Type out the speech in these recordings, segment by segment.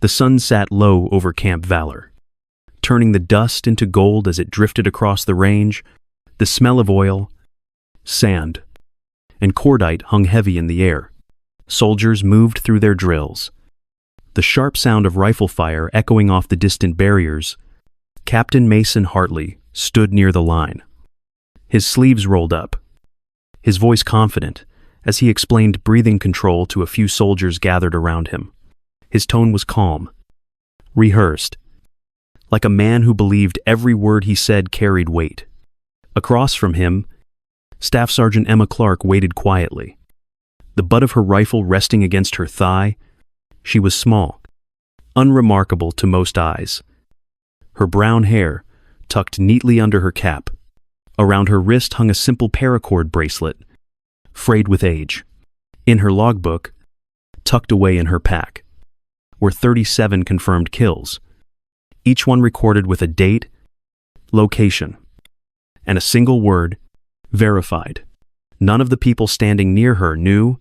The sun sat low over Camp Valor, turning the dust into gold as it drifted across the range. The smell of oil, sand, and cordite hung heavy in the air. Soldiers moved through their drills, the sharp sound of rifle fire echoing off the distant barriers. Captain Mason Hartley stood near the line, his sleeves rolled up, his voice confident as he explained breathing control to a few soldiers gathered around him. His tone was calm, rehearsed, like a man who believed every word he said carried weight. Across from him, Staff Sergeant Emma Clarke waited quietly, the butt of her rifle resting against her thigh. She was small, unremarkable to most eyes. Her brown hair tucked neatly under her cap. Around her wrist hung a simple paracord bracelet, frayed with age. In her logbook, tucked away in her pack, were 37 confirmed kills, each one recorded with a date, location, and a single word, verified. None of the people standing near her knew,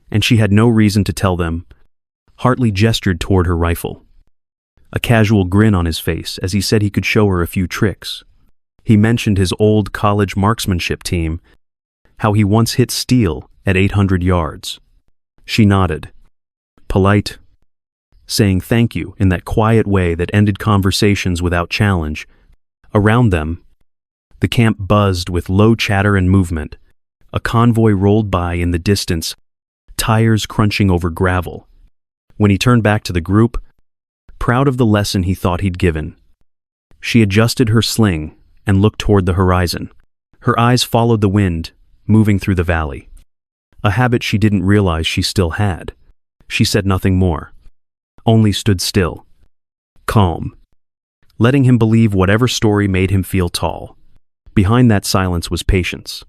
and she had no reason to tell them. Hartley gestured toward her rifle, a casual grin on his face as he said he could show her a few tricks. He mentioned his old college marksmanship team, how he once hit steel at 800 yards. She nodded, polite, saying thank you in that quiet way that ended conversations without challenge. Around them, the camp buzzed with low chatter and movement. A convoy rolled by in the distance, tires crunching over gravel. When he turned back to the group, proud of the lesson he thought he'd given, she adjusted her sling and looked toward the horizon. Her eyes followed the wind, moving through the valley, a habit she didn't realize she still had. She said nothing more, only stood still, calm, letting him believe whatever story made him feel tall. Behind that silence was patience,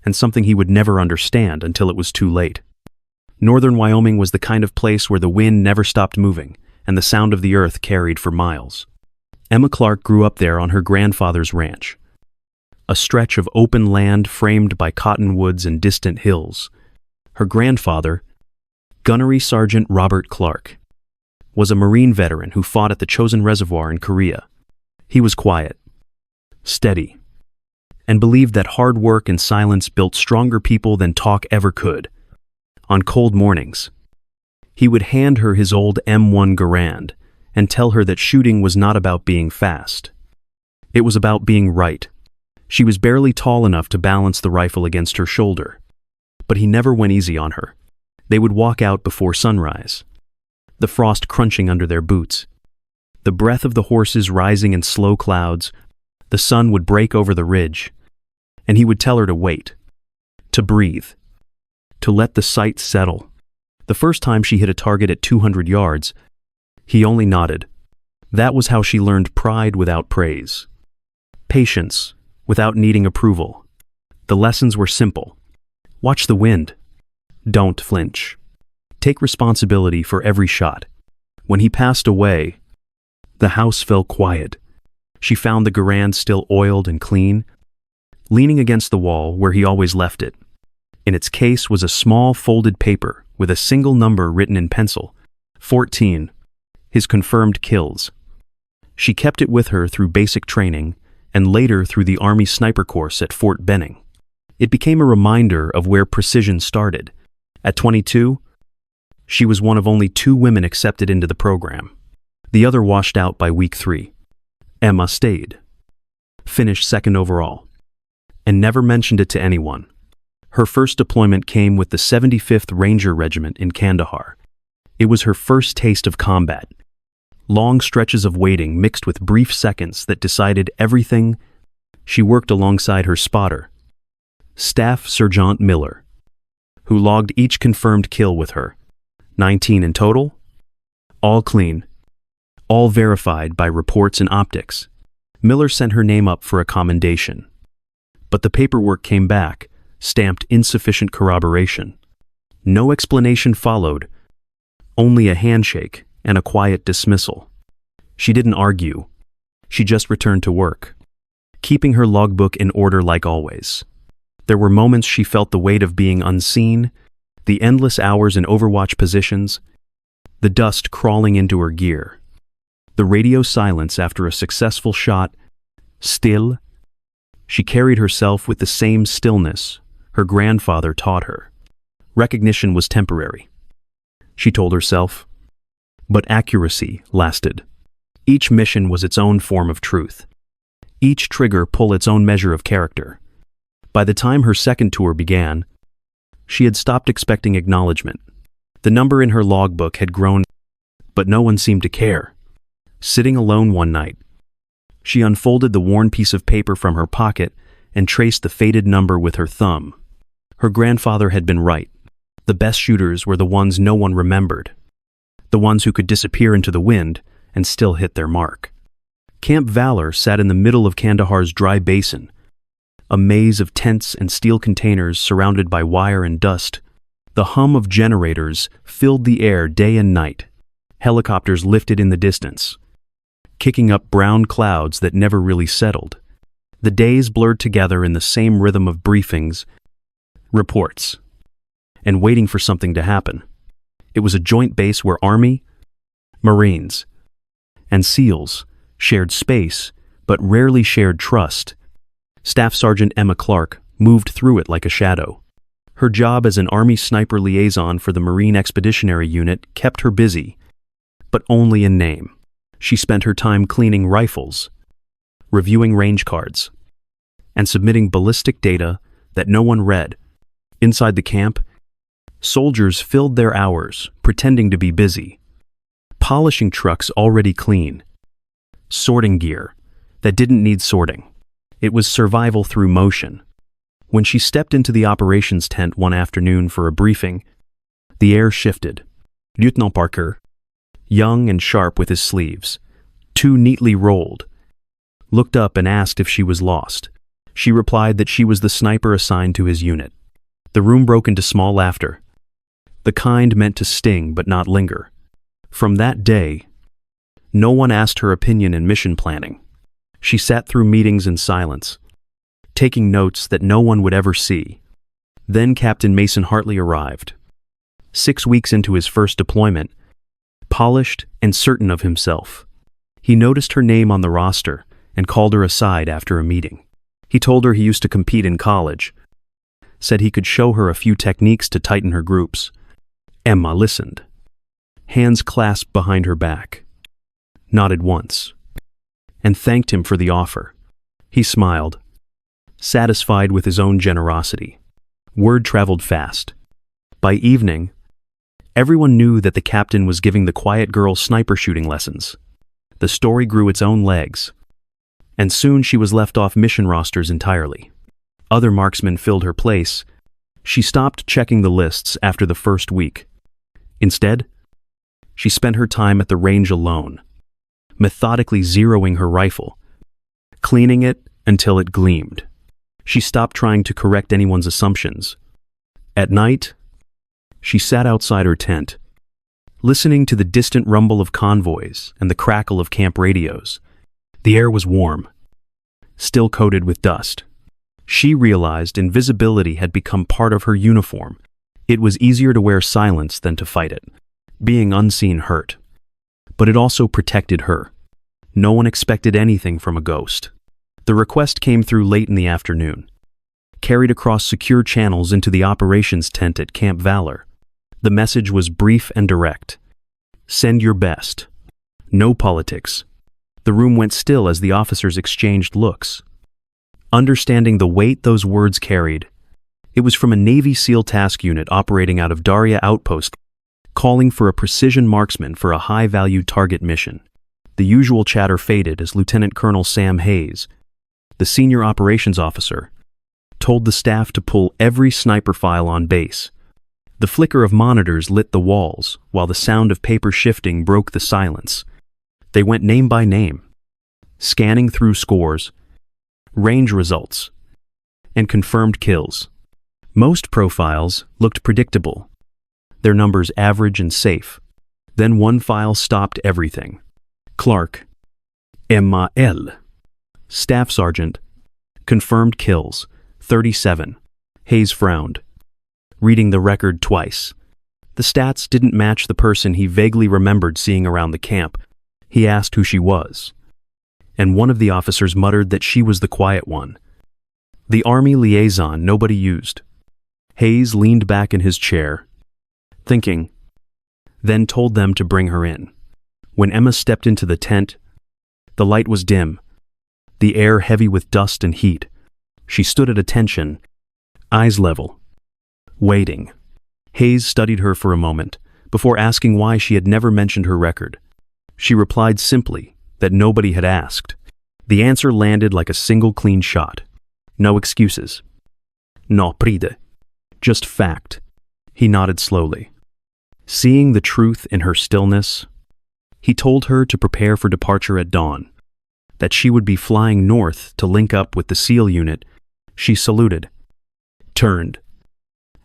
and something he would never understand until it was too late. Northern Wyoming was the kind of place where the wind never stopped moving, and the sound of the earth carried for miles. Emma Clarke grew up there on her grandfather's ranch, a stretch of open land framed by cottonwoods and distant hills. Her grandfather, Gunnery Sergeant Robert Clarke, was a Marine veteran who fought at the Chosin Reservoir in Korea. He was quiet, steady, and believed that hard work and silence built stronger people than talk ever could. On cold mornings, he would hand her his old M1 Garand and tell her that shooting was not about being fast. It was about being right. She was barely tall enough to balance the rifle against her shoulder, but he never went easy on her. They would walk out before sunrise, the frost crunching under their boots, the breath of the horses rising in slow clouds. The sun would break over the ridge, and he would tell her to wait, to breathe, to let the sight settle. The first time she hit a target at 200 yards, he only nodded. That was how she learned pride without praise, patience without needing approval. The lessons were simple. Watch the wind. Don't flinch. Take responsibility for every shot. When he passed away, the house fell quiet. She found the Garand still oiled and clean, leaning against the wall where he always left it. In its case was a small folded paper with a single number written in pencil, 14, his confirmed kills. She kept it with her through basic training and later through the Army sniper course at Fort Benning. It became a reminder of where precision started. At 22, she was one of only 2 women accepted into the program. The other washed out by week 3. Emma stayed, finished second overall, and never mentioned it to anyone. Her first deployment came with the 75th Ranger Regiment in Kandahar. It was her first taste of combat. Long stretches of waiting mixed with brief seconds that decided everything. She worked alongside her spotter, Staff Sergeant Miller, who logged each confirmed kill with her. 19 in total, all clean, all verified by reports and optics. Miller sent her name up for a commendation, but the paperwork came back, stamped insufficient corroboration. No explanation followed, only a handshake and a quiet dismissal. She didn't argue. She just returned to work, keeping her logbook in order like always. There were moments she felt the weight of being unseen, the endless hours in overwatch positions, the dust crawling into her gear. The radio silence after a successful shot. Still. She carried herself with the same stillness her grandfather taught her. Recognition was temporary, she told herself, but accuracy lasted. Each mission was its own form of truth. Each trigger pulled its own measure of character. By the time her second tour began, she had stopped expecting acknowledgement. The number in her logbook had grown, but no one seemed to care. Sitting alone one night, she unfolded the worn piece of paper from her pocket and traced the faded number with her thumb. Her grandfather had been right. The best shooters were the ones no one remembered, the ones who could disappear into the wind and still hit their mark. Camp Valor sat in the middle of Kandahar's dry basin, a maze of tents and steel containers surrounded by wire and dust. The hum of generators filled the air day and night. Helicopters lifted in the distance, kicking up brown clouds that never really settled. The days blurred together in the same rhythm of briefings, reports, and waiting for something to happen. It was a joint base where Army, Marines, and SEALs shared space, but rarely shared trust. Staff Sergeant Emma Clarke moved through it like a shadow. Her job as an Army sniper liaison for the Marine Expeditionary Unit kept her busy, but only in name. She spent her time cleaning rifles, reviewing range cards, and submitting ballistic data that no one read. Inside the camp, soldiers filled their hours pretending to be busy, polishing trucks already clean, sorting gear that didn't need sorting. It was survival through motion. When she stepped into the operations tent one afternoon for a briefing, the air shifted. Lieutenant Parker, young and sharp with his sleeves, too neatly rolled, looked up and asked if she was lost. She replied that she was the sniper assigned to his unit. The room broke into small laughter, the kind meant to sting but not linger. From that day, no one asked her opinion in mission planning. She sat through meetings in silence, taking notes that no one would ever see. Then Captain Mason Hartley arrived. 6 weeks into his first deployment, polished and certain of himself. He noticed her name on the roster and called her aside after a meeting. He told her he used to compete in college, said he could show her a few techniques to tighten her groups. Emma listened, hands clasped behind her back, nodded once, and thanked him for the offer. He smiled, satisfied with his own generosity. Word traveled fast. By evening, everyone knew that the captain was giving the quiet girl sniper shooting lessons. The story grew its own legs, and soon she was left off mission rosters entirely. Other marksmen filled her place. She stopped checking the lists after the first week. Instead, she spent her time at the range alone, methodically zeroing her rifle, cleaning it until it gleamed. She stopped trying to correct anyone's assumptions. At night, she sat outside her tent, listening to the distant rumble of convoys and the crackle of camp radios. The air was warm, still coated with dust. She realized invisibility had become part of her uniform. It was easier to wear silence than to fight it. Being unseen hurt, but it also protected her. No one expected anything from a ghost. The request came through late in the afternoon, carried across secure channels into the operations tent at Camp Valor. The message was brief and direct. Send your best. No politics. The room went still as the officers exchanged looks. Understanding the weight those words carried, it was from a Navy SEAL task unit operating out of Daria Outpost, calling for a precision marksman for a high-value target mission. The usual chatter faded as Lieutenant Colonel Sam Hayes, the senior operations officer, told the staff to pull every sniper file on base. The flicker of monitors lit the walls, while the sound of paper shifting broke the silence. They went name by name, scanning through scores, range results, and confirmed kills. Most profiles looked predictable, their numbers average and safe. Then one file stopped everything. Clarke, Emma L. Staff Sergeant, confirmed kills, 37. Hayes frowned, reading the record twice. The stats didn't match the person he vaguely remembered seeing around the camp. He asked who she was, and one of the officers muttered that she was the quiet one, the army liaison nobody used. Hayes leaned back in his chair, thinking, then told them to bring her in. When Emma stepped into the tent, the light was dim, the air heavy with dust and heat. She stood at attention, eyes level, waiting. Hayes studied her for a moment, before asking why she had never mentioned her record. She replied simply that nobody had asked. The answer landed like a single clean shot. No excuses. No pride. Just fact. He nodded slowly. Seeing the truth in her stillness, he told her to prepare for departure at dawn, that she would be flying north to link up with the SEAL unit. She saluted, turned,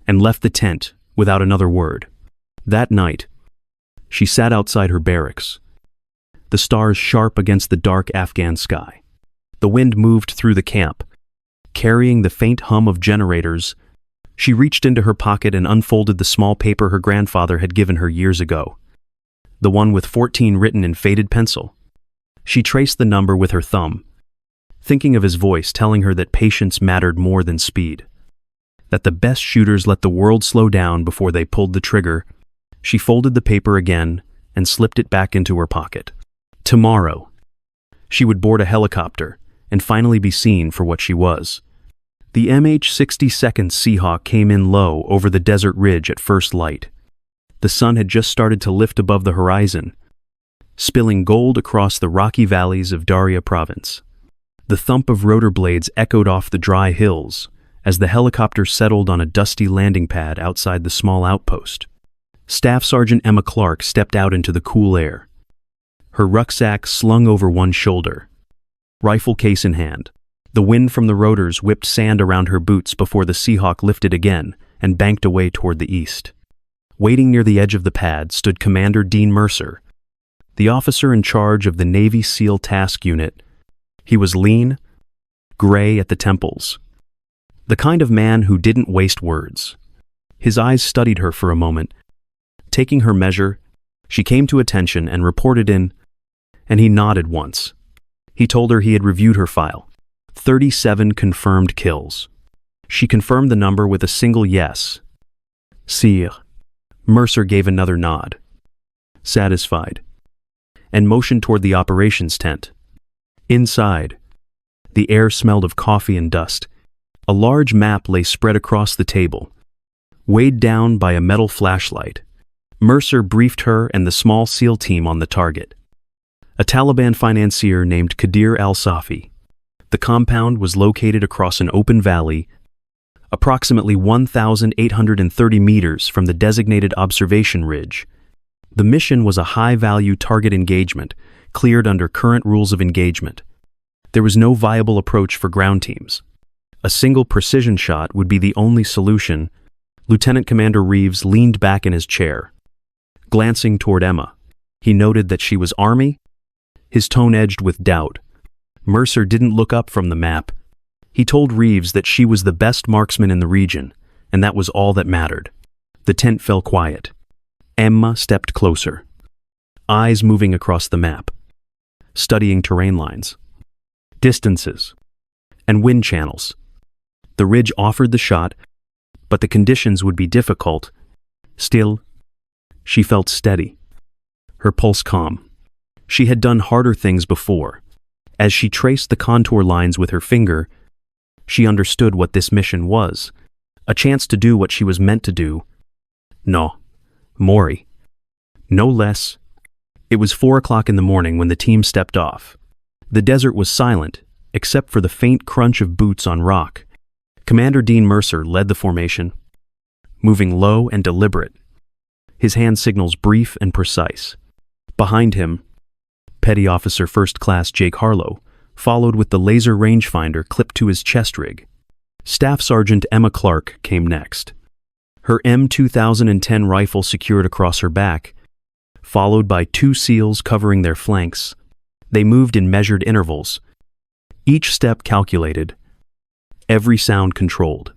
and left the tent without another word. That night, she sat outside her barracks, the stars sharp against the dark Afghan sky. The wind moved through the camp, carrying the faint hum of generators. She reached into her pocket and unfolded the small paper her grandfather had given her years ago, the one with 14 written in faded pencil. She traced the number with her thumb, thinking of his voice telling her that patience mattered more than speed, that the best shooters let the world slow down before they pulled the trigger. She folded the paper again and slipped it back into her pocket. Tomorrow, she would board a helicopter and finally be seen for what she was. The MH-62nd Seahawk came in low over the desert ridge at first light. The sun had just started to lift above the horizon, spilling gold across the rocky valleys of Daria province. The thump of rotor blades echoed off the dry hills as the helicopter settled on a dusty landing pad outside the small outpost. Staff Sergeant Emma Clarke stepped out into the cool air, her rucksack slung over one shoulder, rifle case in hand. The wind from the rotors whipped sand around her boots before the Seahawk lifted again and banked away toward the east. Waiting near the edge of the pad stood Commander Dean Mercer, the officer in charge of the Navy SEAL Task Unit. He was lean, gray at the temples, the kind of man who didn't waste words. His eyes studied her for a moment. Taking her measure, she came to attention and reported in, and he nodded once. He told her he had reviewed her file. 37 confirmed kills. She confirmed the number with a single yes. Sire. Mercer gave another nod, satisfied, and motioned toward the operations tent. Inside, the air smelled of coffee and dust. A large map lay spread across the table, weighed down by a metal flashlight. Mercer briefed her and the small SEAL team on the target, a Taliban financier named Qadir al-Safi. The compound was located across an open valley, approximately 1,830 meters from the designated observation ridge. The mission was a high-value target engagement, cleared under current rules of engagement. There was no viable approach for ground teams. A single precision shot would be the only solution. Lieutenant Commander Reeves leaned back in his chair, glancing toward Emma. He noted that she was Army, his tone edged with doubt. Mercer didn't look up from the map. He told Reeves that she was the best marksman in the region, and that was all that mattered. The tent fell quiet. Emma stepped closer, eyes moving across the map, studying terrain lines, distances, and wind channels. The ridge offered the shot, but the conditions would be difficult. Still, she felt steady, her pulse calm. She had done harder things before. As she traced the contour lines with her finger, she understood what this mission was, a chance to do what she was meant to do. No, Mori. No less. It was 4 o'clock in the morning when the team stepped off. The desert was silent, except for the faint crunch of boots on rock. Commander Dean Mercer led the formation, moving low and deliberate, his hand signals brief and precise. Behind him, Petty Officer First Class Jake Harlow followed with the laser rangefinder clipped to his chest rig. Staff Sergeant Emma Clarke came next, her M2010 rifle secured across her back, followed by 2 SEALs covering their flanks. They moved in measured intervals, each step calculated, every sound controlled.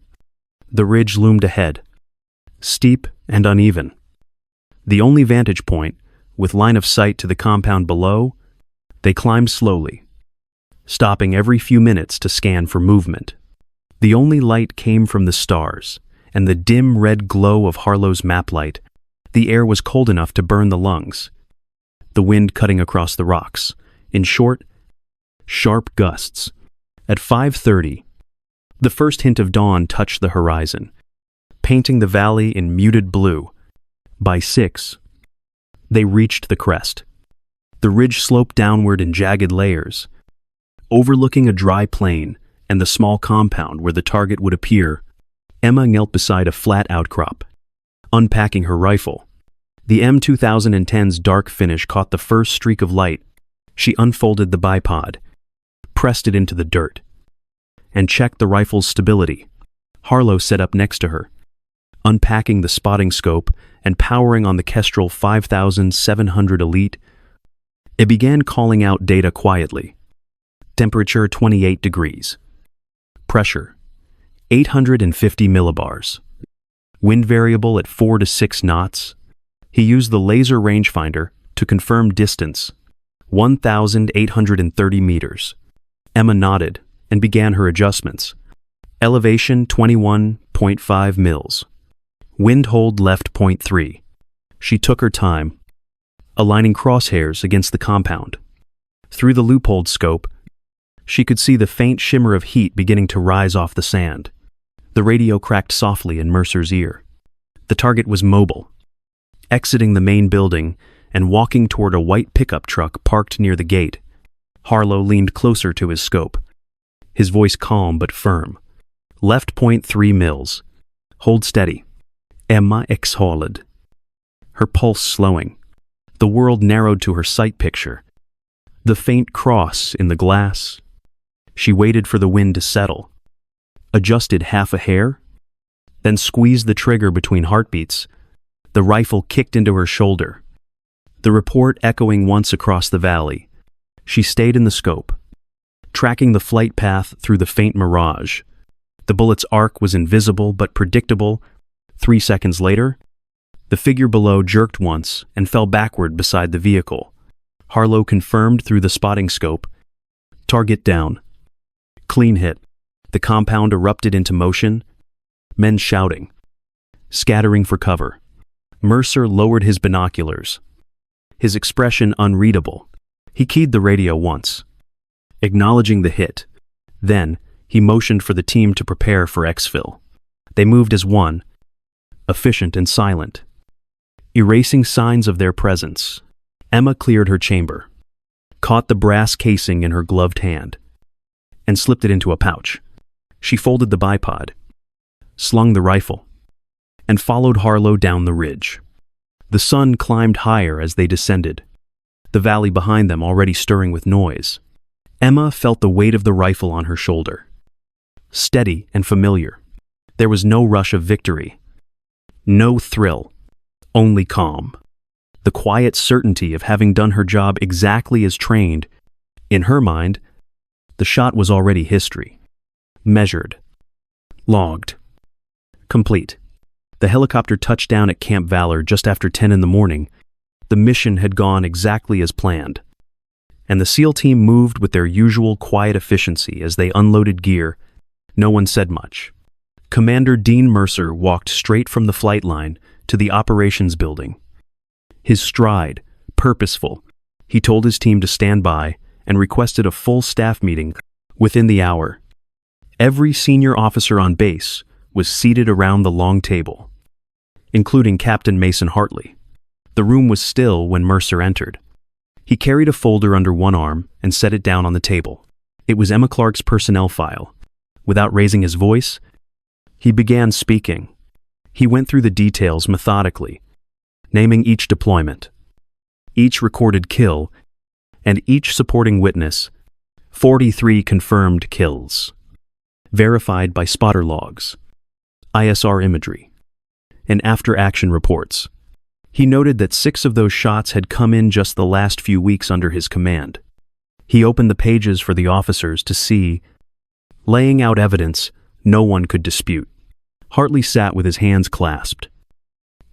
The ridge loomed ahead, steep and uneven, The only vantage point, with line of sight to the compound below, they climbed slowly, stopping every few minutes to scan for movement. The only light came from the stars, and the dim red glow of Harlow's map light. The air was cold enough to burn the lungs, the wind cutting across the rocks, in short, sharp gusts. At 5:30, the first hint of dawn touched the horizon, painting the valley in muted blue. By 6, they reached the crest. The ridge sloped downward in jagged layers, overlooking a dry plain and the small compound where the target would appear. Emma knelt beside a flat outcrop, unpacking her rifle. The M2010's dark finish caught the first streak of light. She unfolded the bipod, pressed it into the dirt, and checked the rifle's stability. Harlow sat up next to her, unpacking the spotting scope and powering on the Kestrel 5700 Elite. It began calling out data quietly. Temperature 28 degrees. Pressure 850 millibars. Wind variable at 4 to 6 knots. He used the laser rangefinder to confirm distance, 1,830 meters. Emma nodded and began her adjustments. Elevation 21.5 mils. Wind hold left 0.3. She took her time, aligning crosshairs against the compound. Through the loopholed scope, she could see the faint shimmer of heat beginning to rise off the sand. The radio cracked softly in Mercer's ear. The target was mobile, exiting the main building and walking toward a white pickup truck parked near the gate. Harlow leaned closer to his scope, his voice calm but firm. Left 0.3 mils. Hold steady. Emma exhaled, her pulse slowing. The world narrowed to her sight picture. The faint cross in the glass. She waited for the wind to settle, adjusted half a hair, then squeezed the trigger between heartbeats. The rifle kicked into her shoulder, the report echoing once across the valley. She stayed in the scope, tracking the flight path through the faint mirage. The bullet's arc was invisible but predictable. 3 seconds later, the figure below jerked once and fell backward beside the vehicle. Harlow confirmed through the spotting scope. Target down. Clean hit. The compound erupted into motion, men shouting, scattering for cover. Mercer lowered his binoculars, his expression unreadable. He keyed the radio once, acknowledging the hit. Then, he motioned for the team to prepare for exfil. They moved as one, efficient and silent, erasing signs of their presence. Emma cleared her chamber, caught the brass casing in her gloved hand, and slipped it into a pouch. She folded the bipod, slung the rifle, and followed Harlow down the ridge. The sun climbed higher as they descended, the valley behind them already stirring with noise. Emma felt the weight of the rifle on her shoulder, steady and familiar. There was no rush of victory, no thrill, only calm. The quiet certainty of having done her job exactly as trained. In her mind, the shot was already history. Measured. Logged. Complete. The helicopter touched down at Camp Valor just after 10 in the morning. The mission had gone exactly as planned, and the SEAL team moved with their usual quiet efficiency as they unloaded gear. No one said much. Commander Dean Mercer walked straight from the flight line to the operations building. His stride, purposeful, he told his team to stand by and requested a full staff meeting within the hour. Every senior officer on base was seated around the long table, including Captain Mason Hartley. The room was still when Mercer entered. He carried a folder under one arm and set it down on the table. It was Emma Clarke's personnel file. Without raising his voice, he began speaking. He went through the details methodically, naming each deployment, each recorded kill, and each supporting witness. 43 confirmed kills, verified by spotter logs, ISR imagery, and after-action reports. He noted that 6 of those shots had come in just the last few weeks under his command. He opened the pages for the officers to see, laying out evidence no one could dispute. Hartley sat with his hands clasped,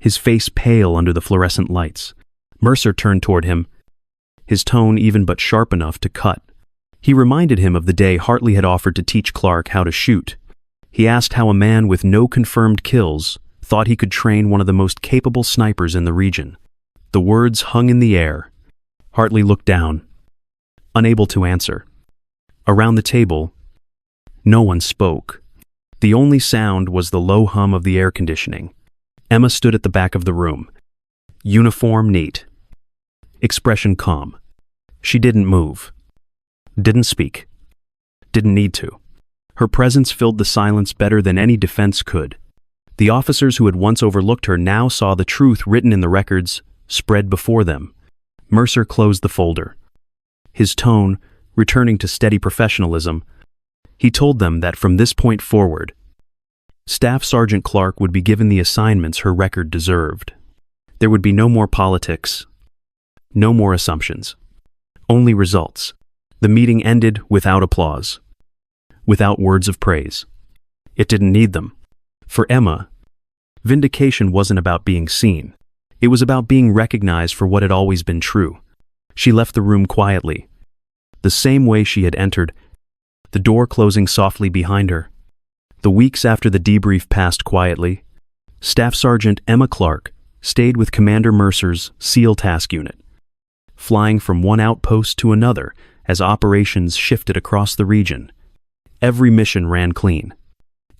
his face pale under the fluorescent lights. Mercer turned toward him, his tone even but sharp enough to cut. He reminded him of the day Hartley had offered to teach Clarke how to shoot. He asked how a man with no confirmed kills thought he could train one of the most capable snipers in the region. The words hung in the air. Hartley looked down, unable to answer. Around the table, no one spoke. The only sound was the low hum of the air conditioning. Emma stood at the back of the room. Uniform neat. Expression calm. She didn't move. Didn't speak. Didn't need to. Her presence filled the silence better than any defense could. The officers who had once overlooked her now saw the truth written in the records, spread before them. Mercer closed the folder. His tone, returning to steady professionalism, he told them that from this point forward, Staff Sergeant Clarke would be given the assignments her record deserved. There would be no more politics, no more assumptions, only results. The meeting ended without applause, without words of praise. It didn't need them. For Emma, vindication wasn't about being seen. It was about being recognized for what had always been true. She left the room quietly, the same way she had entered, the door closing softly behind her. The weeks after the debrief passed quietly, Staff Sergeant Emma Clarke stayed with Commander Mercer's SEAL Task Unit, flying from one outpost to another as operations shifted across the region. Every mission ran clean.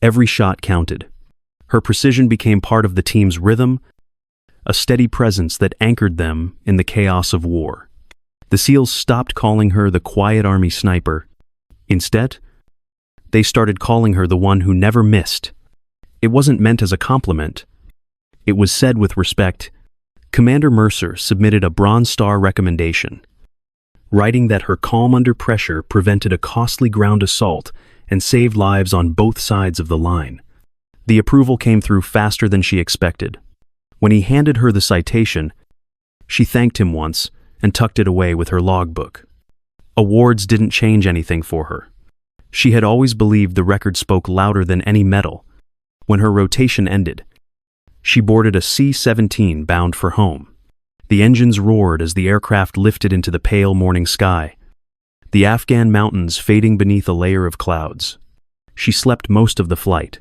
Every shot counted. Her precision became part of the team's rhythm, a steady presence that anchored them in the chaos of war. The SEALs stopped calling her the quiet army sniper. Instead, they started calling her the one who never missed. It wasn't meant as a compliment. It was said with respect. Commander Mercer submitted a Bronze Star recommendation, writing that her calm under pressure prevented a costly ground assault and saved lives on both sides of the line. The approval came through faster than she expected. When he handed her the citation, she thanked him once and tucked it away with her logbook. Awards didn't change anything for her. She had always believed the record spoke louder than any medal. When her rotation ended, she boarded a C-17 bound for home. The engines roared as the aircraft lifted into the pale morning sky, the Afghan mountains fading beneath a layer of clouds. She slept most of the flight,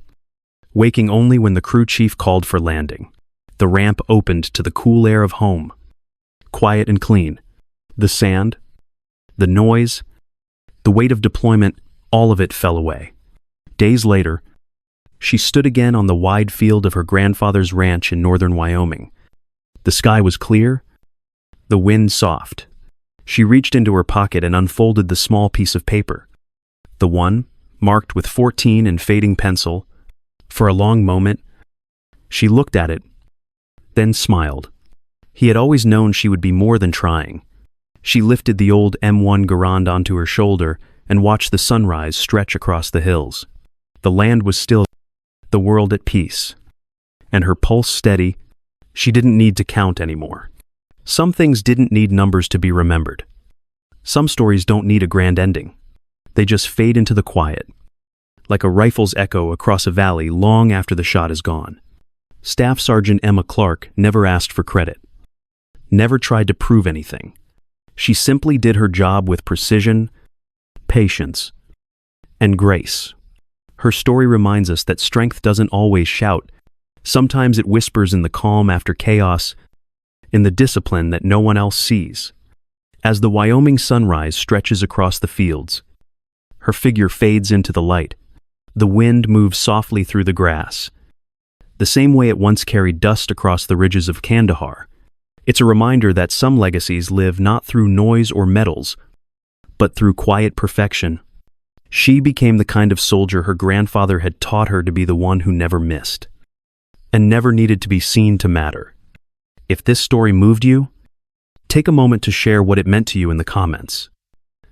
waking only when the crew chief called for landing. The ramp opened to the cool air of home, quiet and clean. The sand, the noise, the weight of deployment, all of it fell away. Days later, she stood again on the wide field of her grandfather's ranch in northern Wyoming. The sky was clear, the wind soft. She reached into her pocket and unfolded the small piece of paper, the one marked with 14 in fading pencil. For a long moment, she looked at it, then smiled. He had always known she would be more than trying. She lifted the old M1 Garand onto her shoulder and watched the sunrise stretch across the hills. The land was still, the world at peace, and her pulse steady. She didn't need to count anymore. Some things didn't need numbers to be remembered. Some stories don't need a grand ending. They just fade into the quiet, like a rifle's echo across a valley long after the shot is gone. Staff Sergeant Emma Clarke never asked for credit, never tried to prove anything. She simply did her job with precision, patience, and grace. Her story reminds us that strength doesn't always shout. Sometimes it whispers in the calm after chaos, in the discipline that no one else sees. As the Wyoming sunrise stretches across the fields, her figure fades into the light. The wind moves softly through the grass, the same way it once carried dust across the ridges of Kandahar. It's a reminder that some legacies live not through noise or medals, but through quiet perfection. She became the kind of soldier her grandfather had taught her to be the one who never missed, and never needed to be seen to matter. If this story moved you, take a moment to share what it meant to you in the comments.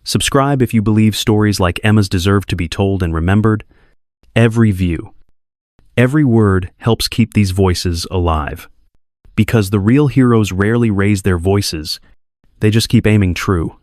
Subscribe if you believe stories like Emma's deserve to be told and remembered. Every view, every word helps keep these voices alive. Because the real heroes rarely raise their voices, they just keep aiming true.